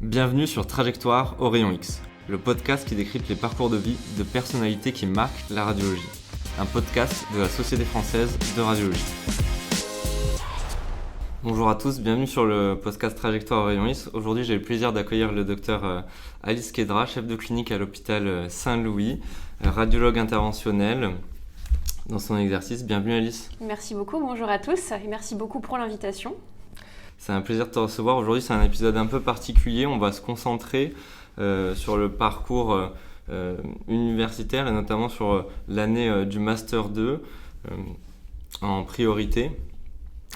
Bienvenue sur Trajectoire au rayon X, le podcast qui décrypte les parcours de vie de personnalités qui marquent la radiologie. Un podcast de la Société française de radiologie. Bonjour à tous, bienvenue sur le podcast Trajectoire au rayon X. Aujourd'hui, j'ai le plaisir d'accueillir le docteur Alice Kedra, chef de clinique à l'hôpital Saint-Louis, radiologue interventionnel dans son exercice. Bienvenue Alice. Merci beaucoup, bonjour à tous et merci beaucoup pour l'invitation. C'est un plaisir de te recevoir. Aujourd'hui, c'est un épisode un peu particulier. On va se concentrer sur le parcours universitaire et notamment sur l'année du Master 2 en priorité.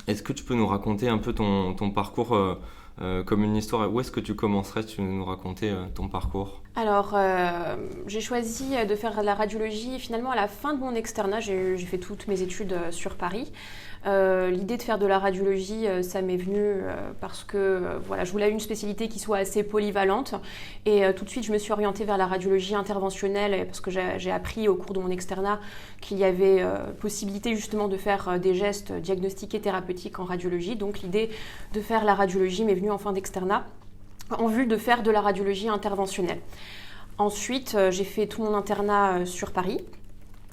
Est-ce que tu peux nous raconter un peu ton parcours comme une histoire? Où est-ce que tu commencerais si tu veux nous raconter ton parcours? Alors, j'ai choisi de faire de la radiologie finalement à la fin de mon externat. J'ai fait toutes mes études sur Paris. L'idée de faire de la radiologie, ça m'est venu parce que je voulais une spécialité qui soit assez polyvalente. Et tout de suite, je me suis orientée vers la radiologie interventionnelle parce que j'ai appris au cours de mon externat qu'il y avait possibilité justement de faire des gestes diagnostiques et thérapeutiques en radiologie. Donc l'idée de faire la radiologie m'est venue en fin d'externat en vue de faire de la radiologie interventionnelle. Ensuite, j'ai fait tout mon internat sur Paris.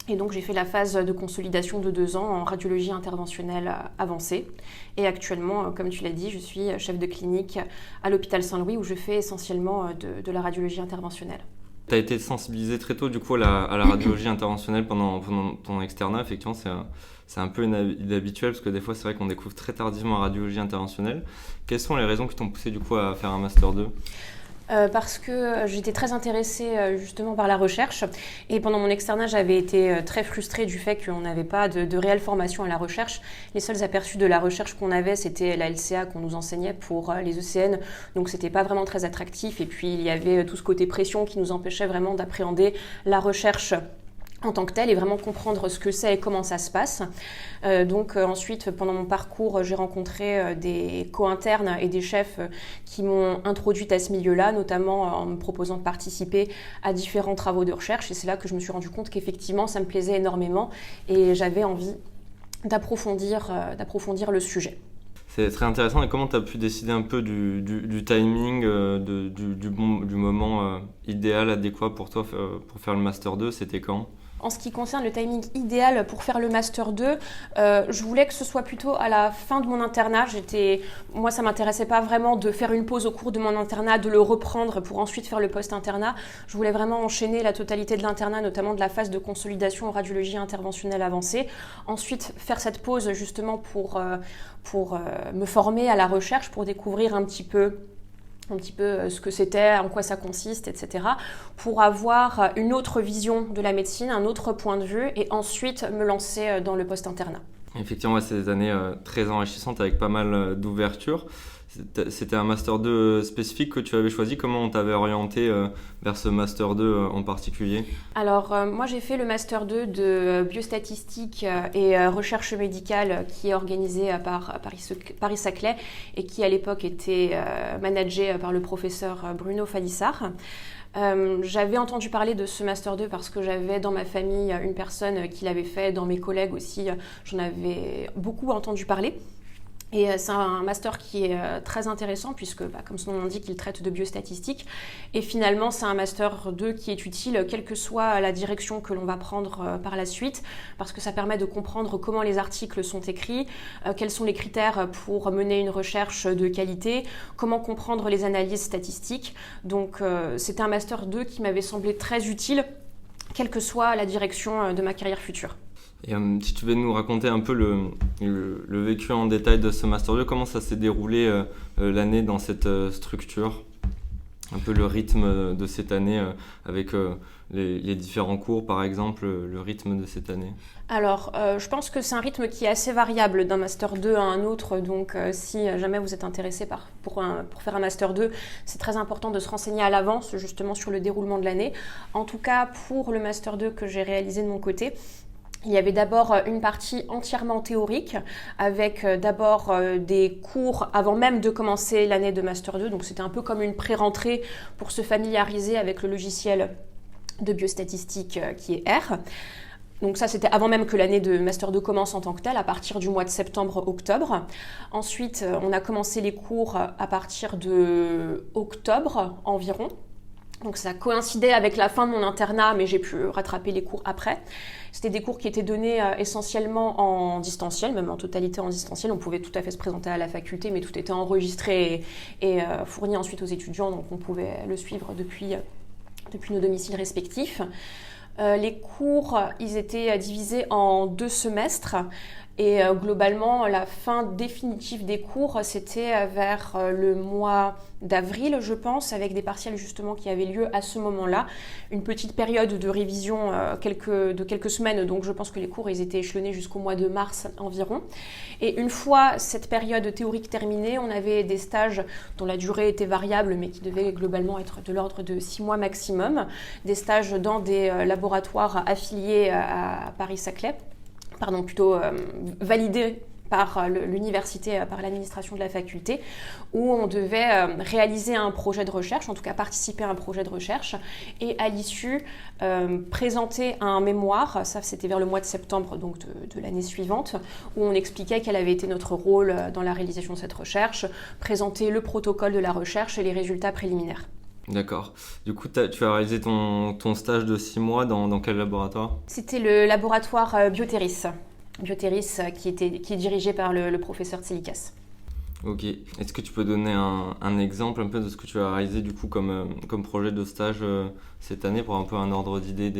Et donc, j'ai fait la phase de consolidation de 2 ans en radiologie interventionnelle avancée. Et actuellement, comme tu l'as dit, je suis chef de clinique à l'hôpital Saint-Louis où je fais essentiellement de la radiologie interventionnelle. Tu as été sensibilisé très tôt du coup à la radiologie interventionnelle pendant ton externat. Effectivement, c'est un peu inhabituel parce que des fois, c'est vrai qu'on découvre très tardivement la radiologie interventionnelle. Quelles sont les raisons qui t'ont poussé du coup à faire un Master 2 ? Parce que j'étais très intéressée justement par la recherche et pendant mon externat j'avais été très frustrée du fait qu'on n'avait pas de réelle formation à la recherche. Les seuls aperçus de la recherche qu'on avait c'était la LCA qu'on nous enseignait pour les ECN, donc c'était pas vraiment très attractif et puis il y avait tout ce côté pression qui nous empêchait vraiment d'appréhender la recherche en tant que telle et vraiment comprendre ce que c'est et comment ça se passe. Ensuite, pendant mon parcours, j'ai rencontré des co-internes et des chefs qui m'ont introduite à ce milieu-là, notamment en me proposant de participer à différents travaux de recherche. Et c'est là que je me suis rendu compte qu'effectivement, ça me plaisait énormément et j'avais envie d'approfondir le sujet. C'est très intéressant. Et comment tu as pu décider un peu du timing, du moment idéal, adéquat pour toi pour faire le Master 2? C'était quand ? En ce qui concerne le timing idéal pour faire le Master 2, je voulais que ce soit plutôt à la fin de mon internat. Moi, ça ne m'intéressait pas vraiment de faire une pause au cours de mon internat, de le reprendre pour ensuite faire le post-internat. Je voulais vraiment enchaîner la totalité de l'internat, notamment de la phase de consolidation en radiologie interventionnelle avancée. Ensuite, faire cette pause justement pour me former à la recherche, pour découvrir un petit peu ce que c'était, en quoi ça consiste, etc. pour avoir une autre vision de la médecine, un autre point de vue et ensuite me lancer dans le post-internat. Effectivement, c'est des années très enrichissantes avec pas mal d'ouvertures. C'était un Master 2 spécifique que tu avais choisi. Comment on t'avait orienté vers ce Master 2 en particulier ? Alors, moi, j'ai fait le Master 2 de biostatistique et recherche médicale qui est organisé par Paris-Saclay et qui, à l'époque, était managé par le professeur Bruno Falissard. J'avais entendu parler de ce Master 2 parce que j'avais dans ma famille une personne qui l'avait fait, dans mes collègues aussi, j'en avais beaucoup entendu parler. Et c'est un master qui est très intéressant puisque, comme son nom l'indique, il traite de biostatistique. Et finalement, c'est un master 2 qui est utile, quelle que soit la direction que l'on va prendre par la suite, parce que ça permet de comprendre comment les articles sont écrits, quels sont les critères pour mener une recherche de qualité, comment comprendre les analyses statistiques. Donc, c'était un master 2 qui m'avait semblé très utile, quelle que soit la direction de ma carrière future. Et si tu veux nous raconter un peu le vécu en détail de ce Master 2, comment ça s'est déroulé l'année dans cette structure ? Un peu le rythme de cette année avec les différents cours, par exemple, le rythme de cette année. Alors, je pense que c'est un rythme qui est assez variable d'un Master 2 à un autre. Donc, si jamais vous êtes intéressé pour faire un Master 2, c'est très important de se renseigner à l'avance, justement, sur le déroulement de l'année. En tout cas, pour le Master 2 que j'ai réalisé de mon côté, il y avait d'abord une partie entièrement théorique avec d'abord des cours avant même de commencer l'année de Master 2. Donc c'était un peu comme une pré-rentrée pour se familiariser avec le logiciel de biostatistique qui est R. Donc ça, c'était avant même que l'année de Master 2 commence en tant que telle, à partir du mois de septembre-octobre. Ensuite, on a commencé les cours à partir de octobre environ. Donc ça coïncidait avec la fin de mon internat, mais j'ai pu rattraper les cours après. C'était des cours qui étaient donnés essentiellement en distanciel, même en totalité en distanciel. On pouvait tout à fait se présenter à la faculté, mais tout était enregistré et fourni ensuite aux étudiants, donc on pouvait le suivre depuis nos domiciles respectifs. Les cours, ils étaient divisés en 2 semestres. Et globalement, la fin définitive des cours, c'était vers le mois d'avril, je pense, avec des partiels justement qui avaient lieu à ce moment-là. Une petite période de révision de quelques semaines, donc je pense que les cours ils étaient échelonnés jusqu'au mois de mars environ. Et une fois cette période théorique terminée, on avait des stages dont la durée était variable, mais qui devaient globalement être de l'ordre de 6 mois maximum. Des stages dans des laboratoires affiliés à Paris-Saclay. Validé par l'université, par l'administration de la faculté, où on devait réaliser un projet de recherche, en tout cas participer à un projet de recherche, et à l'issue présenter un mémoire, ça c'était vers le mois de septembre donc de l'année suivante, où on expliquait quel avait été notre rôle dans la réalisation de cette recherche, présenter le protocole de la recherche et les résultats préliminaires. D'accord. Du coup, tu as réalisé ton stage de 6 mois dans quel laboratoire ? C'était le laboratoire Bioteris. Bioteris qui est dirigé par le professeur Tselikas. Ok. Est-ce que tu peux donner un exemple un peu de ce que tu as réalisé du coup comme projet de stage cette année pour un peu un ordre d'idée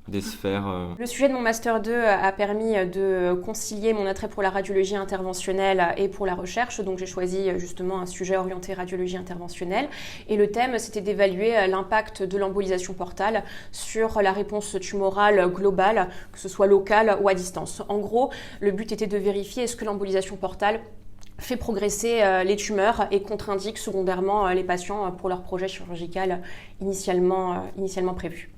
des sphères Le sujet de mon Master 2 a permis de concilier mon attrait pour la radiologie interventionnelle et pour la recherche. Donc j'ai choisi justement un sujet orienté radiologie interventionnelle. Et le thème, c'était d'évaluer l'impact de l'embolisation portale sur la réponse tumorale globale, que ce soit locale ou à distance. En gros, le but était de vérifier est-ce que l'embolisation portale fait progresser les tumeurs et contre-indique secondairement les patients pour leur projet chirurgical initialement prévu.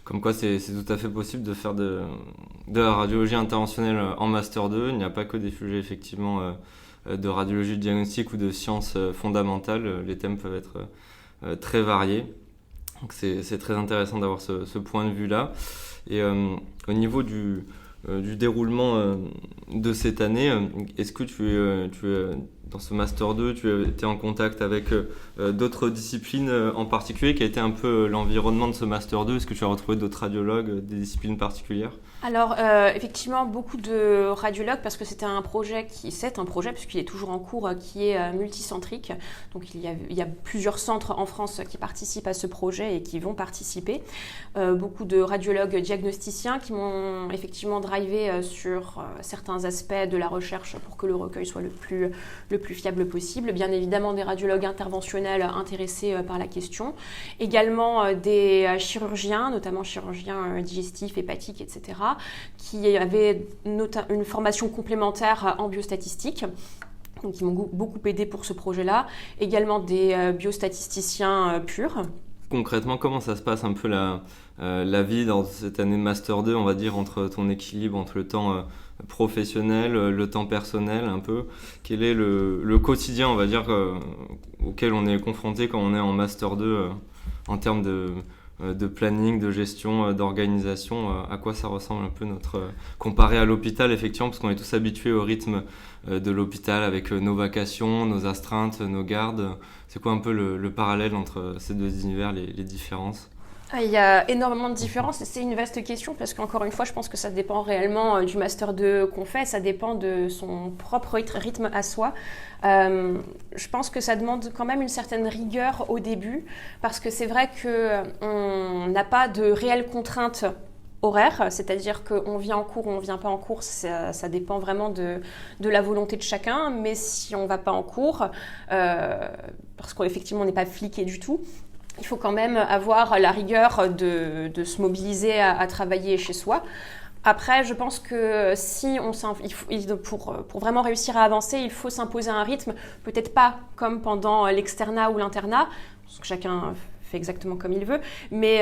Comme quoi, c'est tout à fait possible de faire de la radiologie interventionnelle en Master 2. Il n'y a pas que des sujets effectivement de radiologie de diagnostic ou de sciences fondamentales. Les thèmes peuvent être très variés. Donc c'est très intéressant d'avoir ce point de vue-là. Et au niveau du déroulement de cette année, est-ce que tu es dans ce Master 2, tu as été en contact avec d'autres disciplines en particulier? Quel a été un peu l'environnement de ce Master 2? Est-ce que tu as retrouvé d'autres radiologues, des disciplines particulières? Alors, effectivement, beaucoup de radiologues, parce que c'est un projet, puisqu'il est toujours en cours, qui est multicentrique. Donc, il y a plusieurs centres en France qui participent à ce projet et qui vont participer. Beaucoup de radiologues diagnosticiens qui m'ont effectivement drivé sur certains aspects de la recherche pour que le recueil soit le plus fiable possible. Bien évidemment, des radiologues interventionnels intéressés par la question. Également des chirurgiens, notamment chirurgiens digestifs, hépatiques, etc., qui avaient une formation complémentaire en biostatistique. Donc, qui m'ont beaucoup aidé pour ce projet-là. Également des biostatisticiens purs. Concrètement, comment ça se passe un peu la vie dans cette année de Master 2, on va dire, entre ton équilibre, entre le temps professionnel, le temps personnel un peu? Quel est le quotidien, on va dire, auquel on est confronté quand on est en Master 2 en termes de planning, de gestion, d'organisation? À quoi ça ressemble un peu comparé à l'hôpital, effectivement, parce qu'on est tous habitués au rythme de l'hôpital avec nos vacations, nos astreintes, nos gardes. C'est quoi un peu le parallèle entre ces deux univers, les différences? Il y a énormément de différences et c'est une vaste question parce qu'encore une fois, je pense que ça dépend réellement du Master 2 qu'on fait, ça dépend de son propre rythme à soi. Je pense que ça demande quand même une certaine rigueur au début parce que c'est vrai qu'on n'a pas de réelles contraintes horaires, c'est-à-dire qu'on vient en cours ou on ne vient pas en cours, ça dépend vraiment de la volonté de chacun, mais si on ne va pas en cours, parce qu'effectivement on n'est pas fliqué du tout, il faut quand même avoir la rigueur de se mobiliser à travailler chez soi. Après, je pense que pour vraiment réussir à avancer, il faut s'imposer un rythme, peut-être pas comme pendant l'externat ou l'internat, parce que chacun fait exactement comme il veut, mais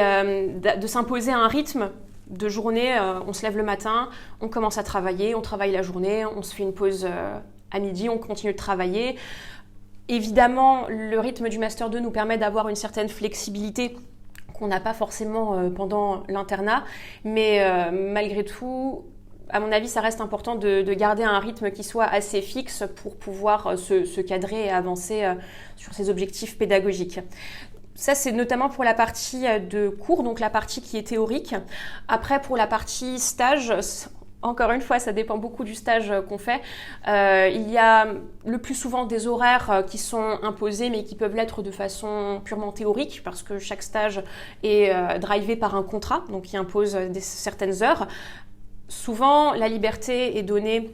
de s'imposer un rythme de journée. On se lève le matin, on commence à travailler, on travaille la journée, on se fait une pause à midi, on continue de travailler. Évidemment, le rythme du Master 2 nous permet d'avoir une certaine flexibilité qu'on n'a pas forcément pendant l'internat. Mais malgré tout, à mon avis, ça reste important de garder un rythme qui soit assez fixe pour pouvoir se cadrer et avancer sur ses objectifs pédagogiques. Ça, c'est notamment pour la partie de cours, donc la partie qui est théorique. Après, pour la partie stage, encore une fois, ça dépend beaucoup du stage qu'on fait. Il y a le plus souvent des horaires qui sont imposés, mais qui peuvent l'être de façon purement théorique, parce que chaque stage est drivé par un contrat, donc qui impose certaines heures. Souvent, la liberté est donnée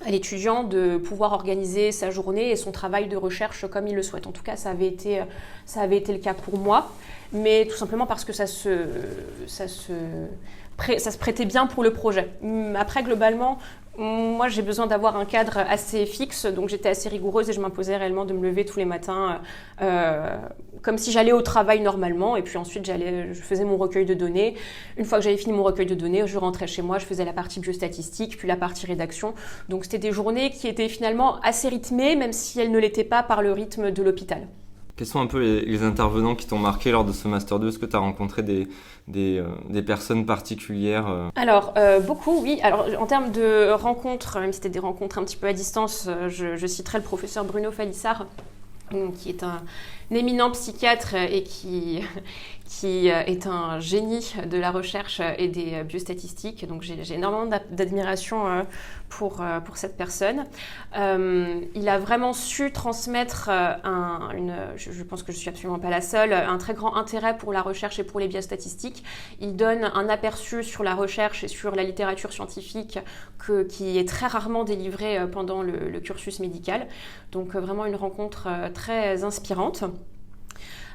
à l'étudiant de pouvoir organiser sa journée et son travail de recherche comme il le souhaite. En tout cas, ça avait été le cas pour moi, mais tout simplement parce que ça se prêtait bien pour le projet. Après, globalement, moi, j'ai besoin d'avoir un cadre assez fixe, donc j'étais assez rigoureuse et je m'imposais réellement de me lever tous les matins comme si j'allais au travail normalement, et puis ensuite je faisais mon recueil de données. Une fois que j'avais fini mon recueil de données, je rentrais chez moi, je faisais la partie biostatistique, puis la partie rédaction. Donc c'était des journées qui étaient finalement assez rythmées, même si elles ne l'étaient pas par le rythme de l'hôpital. Quels sont un peu les intervenants qui t'ont marqué lors de ce Master 2 ? Est-ce que tu as rencontré des personnes particulières Alors, beaucoup, oui. Alors, en termes de rencontres, même si c'était des rencontres un petit peu à distance, je citerai le professeur Bruno Falissard, qui est un éminent psychiatre et qui est un génie de la recherche et des biostatistiques. Donc j'ai énormément d'admiration pour cette personne. Il a vraiment su transmettre je pense que je ne suis absolument pas la seule, un très grand intérêt pour la recherche et pour les biostatistiques. Il donne un aperçu sur la recherche et sur la littérature scientifique qui est très rarement délivrée pendant le cursus médical. Donc vraiment une rencontre très inspirante.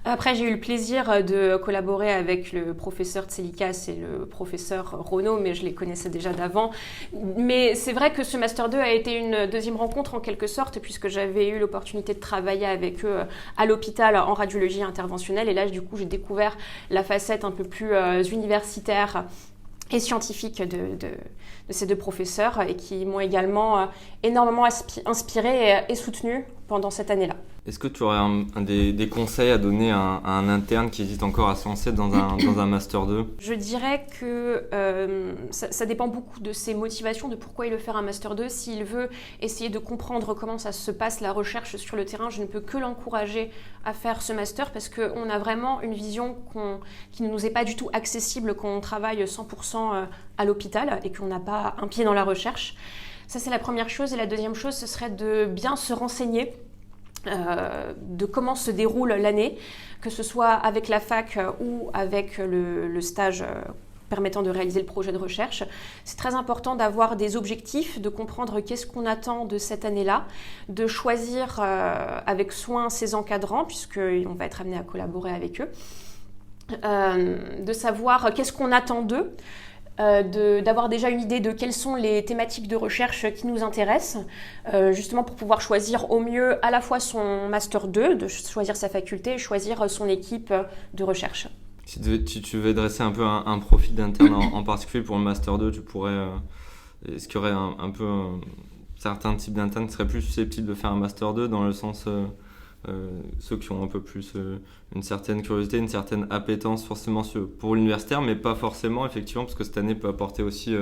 Après, j'ai eu le plaisir de collaborer avec le professeur Tselikas et le professeur Renaud, mais je les connaissais déjà d'avant. Mais c'est vrai que ce Master 2 a été une deuxième rencontre en quelque sorte, puisque j'avais eu l'opportunité de travailler avec eux à l'hôpital en radiologie interventionnelle. Et là, du coup, j'ai découvert la facette un peu plus universitaire et scientifique de ces deux professeurs, et qui m'ont également énormément inspirée et soutenue pendant cette année-là. Est-ce que tu aurais des conseils à donner à un interne qui hésite encore à se lancer dans un Master 2 ? Je dirais que ça dépend beaucoup de ses motivations, de pourquoi il veut faire un Master 2. S'il veut essayer de comprendre comment ça se passe la recherche sur le terrain, je ne peux que l'encourager à faire ce Master, parce qu'on a vraiment une vision qui ne nous est pas du tout accessible quand on travaille 100% à l'hôpital et qu'on n'a pas un pied dans la recherche. Ça, c'est la première chose. Et la deuxième chose, ce serait de bien se renseigner de comment se déroule l'année, que ce soit avec la fac ou avec le stage permettant de réaliser le projet de recherche. C'est très important d'avoir des objectifs, de comprendre qu'est-ce qu'on attend de cette année-là, de choisir avec soin ses encadrants, puisqu'on va être amené à collaborer avec eux, de savoir qu'est-ce qu'on attend d'eux, d'avoir déjà une idée de quelles sont les thématiques de recherche qui nous intéressent, justement pour pouvoir choisir au mieux à la fois son Master 2, de choisir sa faculté, choisir son équipe de recherche. Si tu veux dresser un peu un profil d'interne en particulier pour le Master 2, est-ce qu'il y aurait un peu certains types d'internes qui seraient plus susceptibles de faire un Master 2 dans le sens ceux qui ont un peu plus une certaine curiosité, une certaine appétence forcément pour l'universitaire, mais pas forcément effectivement, parce que cette année peut apporter aussi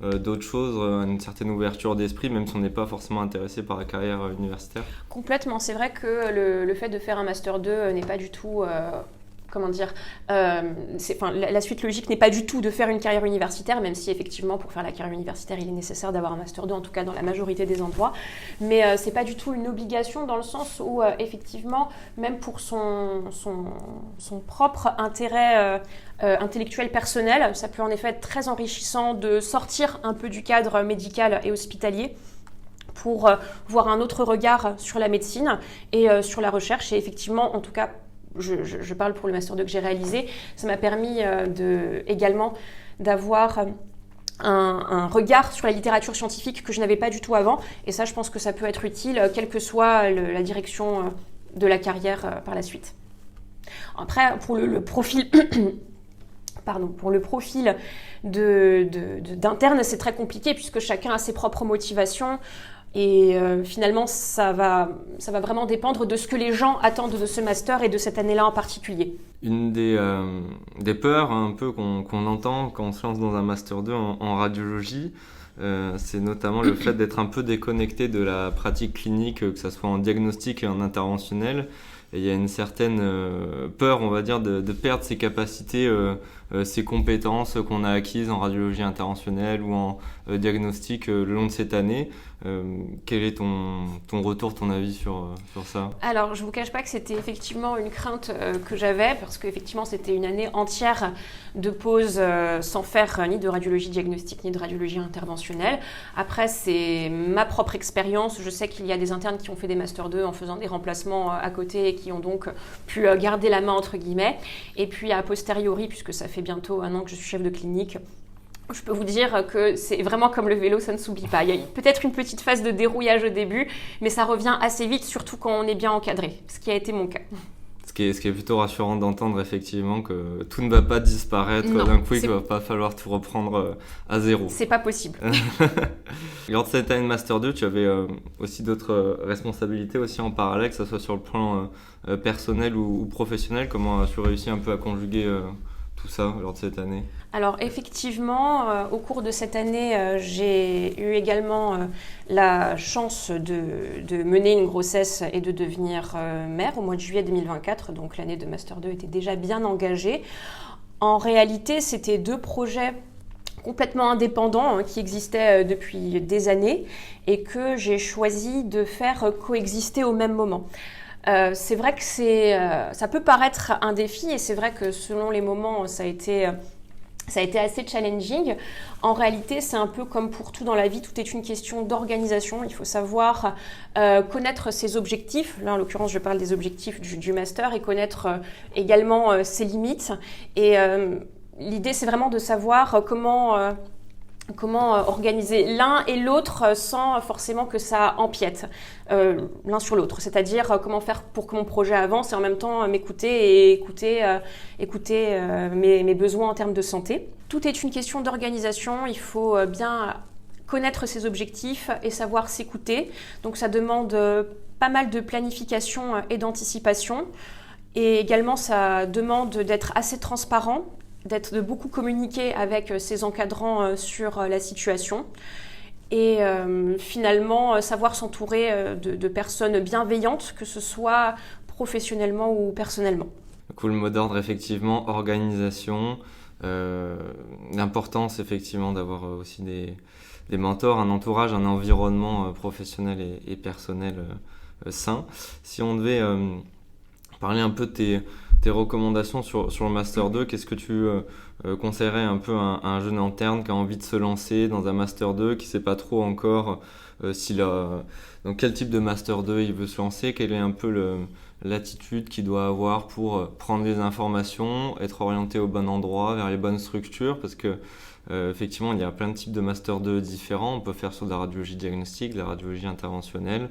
d'autres choses, une certaine ouverture d'esprit, même si on n'est pas forcément intéressé par la carrière universitaire. Complètement, c'est vrai que le fait de faire un Master 2 n'est pas du tout... la suite logique n'est pas du tout de faire une carrière universitaire, même si effectivement pour faire la carrière universitaire il est nécessaire d'avoir un Master 2, en tout cas dans la majorité des endroits, mais c'est pas du tout une obligation, dans le sens où effectivement même pour son propre intérêt intellectuel personnel, ça peut en effet être très enrichissant de sortir un peu du cadre médical et hospitalier pour voir un autre regard sur la médecine et sur la recherche. Et effectivement, en tout cas, je parle pour le Master 2 que j'ai réalisé, ça m'a permis également d'avoir un regard sur la littérature scientifique que je n'avais pas du tout avant. Et ça, je pense que ça peut être utile, quelle que soit la direction de la carrière par la suite. Après, pour le profil... pour le profil d'interne, c'est très compliqué puisque chacun a ses propres motivations. Et finalement, ça va vraiment dépendre de ce que les gens attendent de ce master et de cette année-là en particulier. Une des peurs un peu qu'on entend quand on se lance dans un Master 2 en radiologie, c'est notamment le fait d'être un peu déconnecté de la pratique clinique, que ce soit en diagnostic et en interventionnel. Et il y a une certaine peur, on va dire, de perdre ses capacités, ses compétences qu'on a acquises en radiologie interventionnelle ou en diagnostic le long de cette année. Quel est ton retour, ton avis sur ça ? Alors, je ne vous cache pas que c'était effectivement une crainte que j'avais, parce qu'effectivement, c'était une année entière de pause sans faire ni de radiologie diagnostique ni de radiologie interventionnelle. Après, c'est ma propre expérience. Je sais qu'il y a des internes qui ont fait des Master 2 en faisant des remplacements à côté et qui ont donc pu garder la main, entre guillemets. Et puis, a posteriori, puisque ça fait bientôt 1 an que je suis chef de clinique, je peux vous dire que c'est vraiment comme le vélo, ça ne s'oublie pas. Il y a peut-être une petite phase de dérouillage au début, mais ça revient assez vite, surtout quand on est bien encadré, ce qui a été mon cas. Ce qui est plutôt rassurant d'entendre effectivement que tout ne va pas disparaître d'un coup et qu'il ne va pas falloir tout reprendre à zéro. C'est pas possible. Lors de cette année de Master 2, tu avais aussi d'autres responsabilités aussi en parallèle, que ce soit sur le plan personnel ou professionnel. Comment as-tu réussi un peu à conjuguer tout ça lors de cette année ? Alors effectivement, au cours de cette année, j'ai eu également la chance de mener une grossesse et de devenir mère au mois de juillet 2024. Donc l'année de Master 2 était déjà bien engagée. En réalité, c'était 2 projets complètement indépendants qui existaient depuis des années et que j'ai choisi de faire coexister au même moment. C'est vrai que ça peut paraître un défi et c'est vrai que selon les moments, ça a été assez challenging. En réalité, c'est un peu comme pour tout dans la vie, tout est une question d'organisation. Il faut savoir connaître ses objectifs. Là, en l'occurrence, je parle des objectifs du master et connaître également ses limites. Et l'idée, c'est vraiment de savoir comment organiser l'un et l'autre sans forcément que ça empiète l'un sur l'autre. C'est-à-dire comment faire pour que mon projet avance et en même temps m'écouter et écouter mes besoins en termes de santé. Tout est une question d'organisation. Il faut bien connaître ses objectifs et savoir s'écouter. Donc ça demande pas mal de planification et d'anticipation. Et également, ça demande d'être assez transparent, de beaucoup communiquer avec ses encadrants sur la situation et finalement savoir s'entourer de personnes bienveillantes, que ce soit professionnellement ou personnellement. Cool, mot d'ordre effectivement, organisation, l'importance effectivement d'avoir aussi des mentors, un entourage, un environnement professionnel et personnel sain. Si on devait parler un peu de tes recommandations sur le Master 2, qu'est-ce que tu conseillerais un peu à un jeune interne qui a envie de se lancer dans un Master 2, qui ne sait pas trop encore dans quel type de Master 2 il veut se lancer, quelle est un peu l'attitude qu'il doit avoir pour prendre les informations, être orienté au bon endroit, vers les bonnes structures, parce que effectivement il y a plein de types de Master 2 différents. On peut faire sur de la radiologie diagnostique, de la radiologie interventionnelle,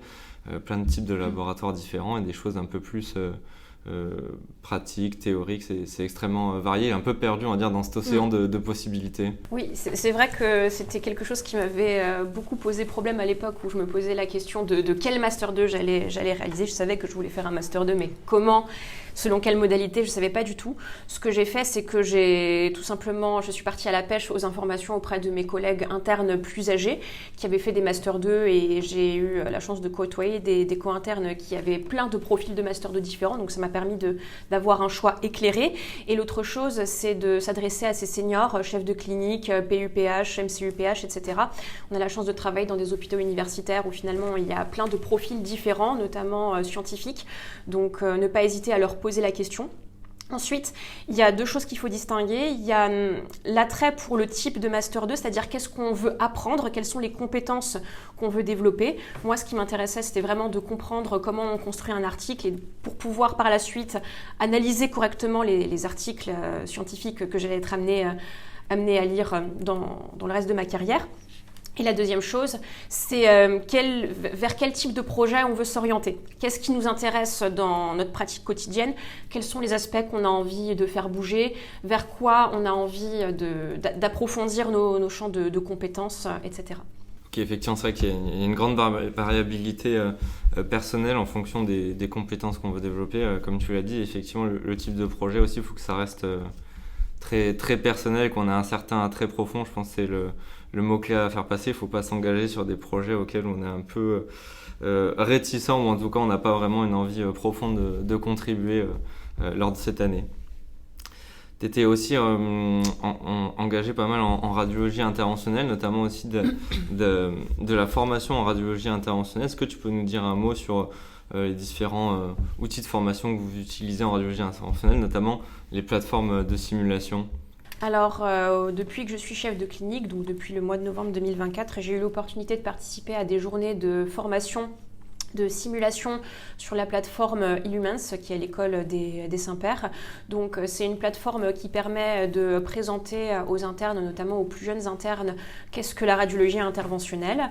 plein de types de laboratoires différents et des choses un peu plus pratique, théorique, c'est extrêmement varié et un peu perdu, on va dire, dans cet océan de possibilités. Oui, c'est vrai que c'était quelque chose qui m'avait beaucoup posé problème à l'époque où je me posais la question de quel Master 2 j'allais réaliser. Je savais que je voulais faire un Master 2, mais comment, selon quelle modalité, je ne savais pas du tout. Ce que j'ai fait, c'est que je suis partie à la pêche aux informations auprès de mes collègues internes plus âgés qui avaient fait des Master 2 et j'ai eu la chance de côtoyer des co-internes qui avaient plein de profils de Master 2 différents, donc ça m'a permis d'avoir un choix éclairé. Et l'autre chose, c'est de s'adresser à ces seniors, chefs de clinique, PUPH, MCUPH, etc. On a la chance de travailler dans des hôpitaux universitaires où finalement il y a plein de profils différents, notamment scientifiques, donc ne pas hésiter à leur poser la question. Ensuite, il y a 2 choses qu'il faut distinguer. Il y a l'attrait pour le type de Master 2, c'est-à-dire qu'est-ce qu'on veut apprendre, quelles sont les compétences qu'on veut développer. Moi, ce qui m'intéressait, c'était vraiment de comprendre comment on construit un article et pour pouvoir par la suite analyser correctement les articles scientifiques que j'allais être amenée à lire dans le reste de ma carrière. Et la deuxième chose, c'est vers quel type de projet on veut s'orienter. Qu'est-ce qui nous intéresse dans notre pratique quotidienne? Quels sont les aspects qu'on a envie de faire bouger? Vers quoi on a envie d'approfondir nos champs de compétences, etc. Effectivement, c'est vrai qu'il y a une grande variabilité personnelle en fonction des compétences qu'on veut développer. Comme tu l'as dit, effectivement, le type de projet aussi, il faut que ça reste très, très personnel, qu'on ait un certain attrait profond. Je pense que c'est le mot-clé à faire passer. Il ne faut pas s'engager sur des projets auxquels on est un peu réticent, ou en tout cas, on n'a pas vraiment une envie profonde de contribuer lors de cette année. Tu étais aussi engagé pas mal en radiologie interventionnelle, notamment aussi de la formation en radiologie interventionnelle. Est-ce que tu peux nous dire un mot sur les différents outils de formation que vous utilisez en radiologie interventionnelle, notamment les plateformes de simulation? Alors, depuis que je suis chef de clinique, donc depuis le mois de novembre 2024, j'ai eu l'opportunité de participer à des journées de formation de simulation sur la plateforme Illumens, qui est l'école des Saints-Pères. Donc c'est une plateforme qui permet de présenter aux internes, notamment aux plus jeunes internes, qu'est-ce que la radiologie interventionnelle.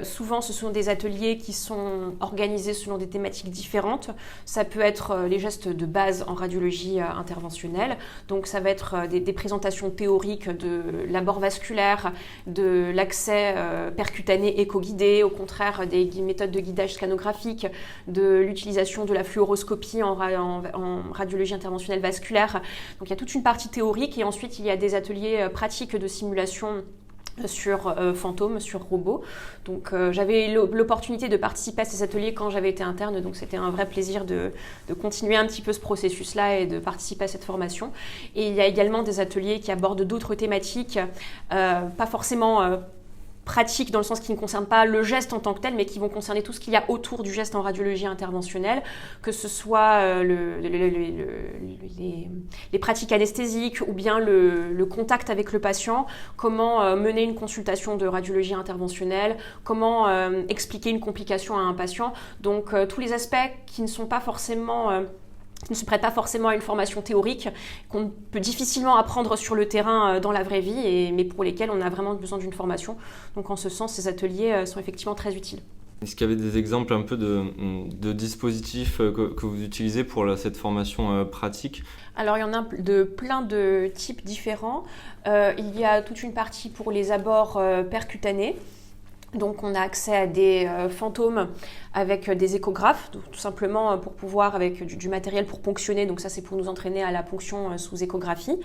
Souvent ce sont des ateliers qui sont organisés selon des thématiques différentes. Ça peut être les gestes de base en radiologie interventionnelle, donc ça va être des présentations théoriques de l'abord vasculaire, de l'accès percutané éco-guidé, au contraire des méthodes de guidage scanographique, de l'utilisation de la fluoroscopie en radiologie interventionnelle vasculaire. Donc il y a toute une partie théorique et ensuite il y a des ateliers pratiques de simulation sur fantômes, sur robots. Donc j'avais l'opportunité de participer à ces ateliers quand j'avais été interne, donc c'était un vrai plaisir de continuer un petit peu ce processus-là et de participer à cette formation. Et il y a également des ateliers qui abordent d'autres thématiques, pas forcément pratiques dans le sens qui ne concernent pas le geste en tant que tel, mais qui vont concerner tout ce qu'il y a autour du geste en radiologie interventionnelle, que ce soit les pratiques anesthésiques ou bien le contact avec le patient, comment mener une consultation de radiologie interventionnelle, comment expliquer une complication à un patient. Donc tous les aspects qui ne sont pas forcément qui ne se prêtent pas forcément à une formation théorique, qu'on peut difficilement apprendre sur le terrain dans la vraie vie, mais pour lesquels on a vraiment besoin d'une formation. Donc en ce sens, ces ateliers sont effectivement très utiles. Est-ce qu'il y avait des exemples un peu de dispositifs que vous utilisez pour cette formation pratique? Alors il y en a de plein de types différents. Il y a toute une partie pour les abords percutanés. Donc on a accès à des fantômes avec des échographes, tout simplement pour pouvoir, avec du matériel pour ponctionner, donc ça c'est pour nous entraîner à la ponction sous échographie.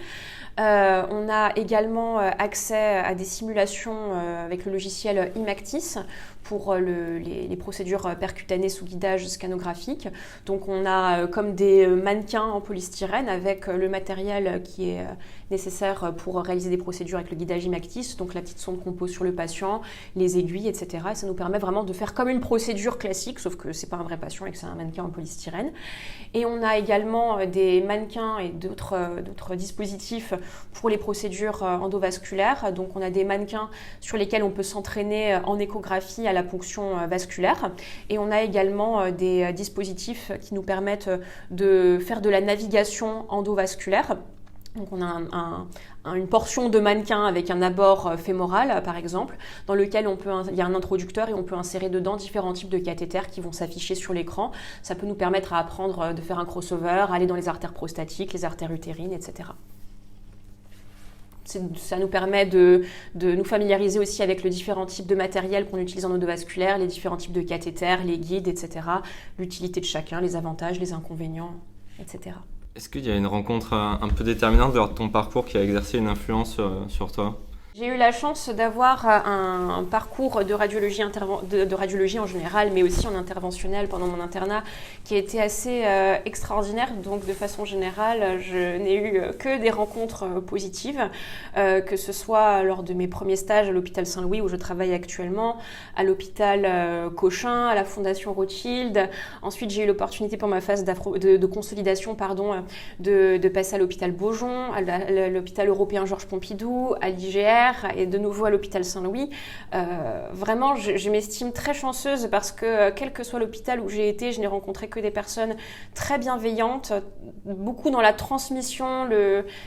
On a également accès à des simulations avec le logiciel Imactis pour les procédures percutanées sous guidage scanographique. Donc on a comme des mannequins en polystyrène avec le matériel qui est nécessaire pour réaliser des procédures avec le guidage Imactis, donc la petite sonde qu'on pose sur le patient, les aiguilles, etc. Et ça nous permet vraiment de faire comme une procédure classique, sauf que c'est pas un vrai patient et que c'est un mannequin en polystyrène. Et on a également des mannequins et d'autres dispositifs pour les procédures endovasculaires. Donc on a des mannequins sur lesquels on peut s'entraîner en échographie à la ponction vasculaire. Et on a également des dispositifs qui nous permettent de faire de la navigation endovasculaire. Donc on a une portion de mannequin avec un abord fémoral, par exemple, dans lequel il y a un introducteur et on peut insérer dedans différents types de cathéters qui vont s'afficher sur l'écran. Ça peut nous permettre à apprendre de faire un crossover, aller dans les artères prostatiques, les artères utérines, etc. Ça nous permet de nous familiariser aussi avec les différents types de matériel qu'on utilise en endovasculaire, les différents types de cathéters, les guides, etc. L'utilité de chacun, les avantages, les inconvénients, etc. Est-ce qu'il y a une rencontre un peu déterminante lors de ton parcours qui a exercé une influence sur toi? J'ai eu la chance d'avoir un parcours de radiologie en général, mais aussi en interventionnel pendant mon internat, qui a été assez extraordinaire. Donc, de façon générale, je n'ai eu que des rencontres positives, que ce soit lors de mes premiers stages à l'hôpital Saint-Louis, où je travaille actuellement, à l'hôpital Cochin, à la Fondation Rothschild. Ensuite, j'ai eu l'opportunité pour ma phase de consolidation, de passer à l'hôpital Beaujon, à l'hôpital européen Georges Pompidou, à l'IGR, et de nouveau à l'hôpital Saint-Louis. Vraiment, je m'estime très chanceuse parce que quel que soit l'hôpital où j'ai été, je n'ai rencontré que des personnes très bienveillantes, beaucoup dans la transmission,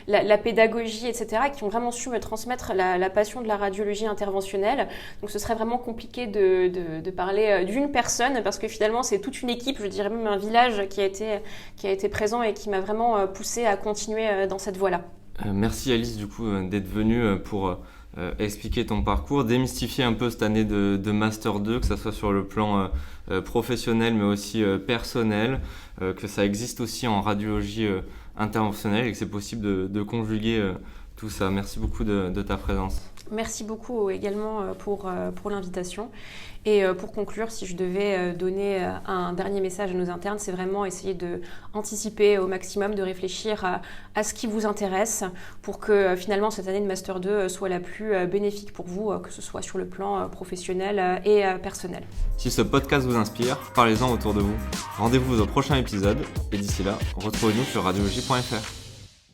la pédagogie, etc., qui ont vraiment su me transmettre la passion de la radiologie interventionnelle. Donc ce serait vraiment compliqué de parler d'une personne parce que finalement c'est toute une équipe, je dirais même un village qui a été présent et qui m'a vraiment poussée à continuer dans cette voie-là. Merci Alice du coup d'être venue pour expliquer ton parcours, démystifier un peu cette année de Master 2, que ce soit sur le plan professionnel mais aussi personnel, que ça existe aussi en radiologie interventionnelle et que c'est possible de conjuguer tout ça. Merci beaucoup de ta présence. Merci beaucoup également pour l'invitation. Et pour conclure, si je devais donner un dernier message à nos internes, c'est vraiment essayer d'anticiper au maximum, de réfléchir à ce qui vous intéresse pour que finalement cette année de Master 2 soit la plus bénéfique pour vous, que ce soit sur le plan professionnel et personnel. Si ce podcast vous inspire, parlez-en autour de vous. Rendez-vous au prochain épisode et d'ici là, retrouvez-nous sur radiologie.fr.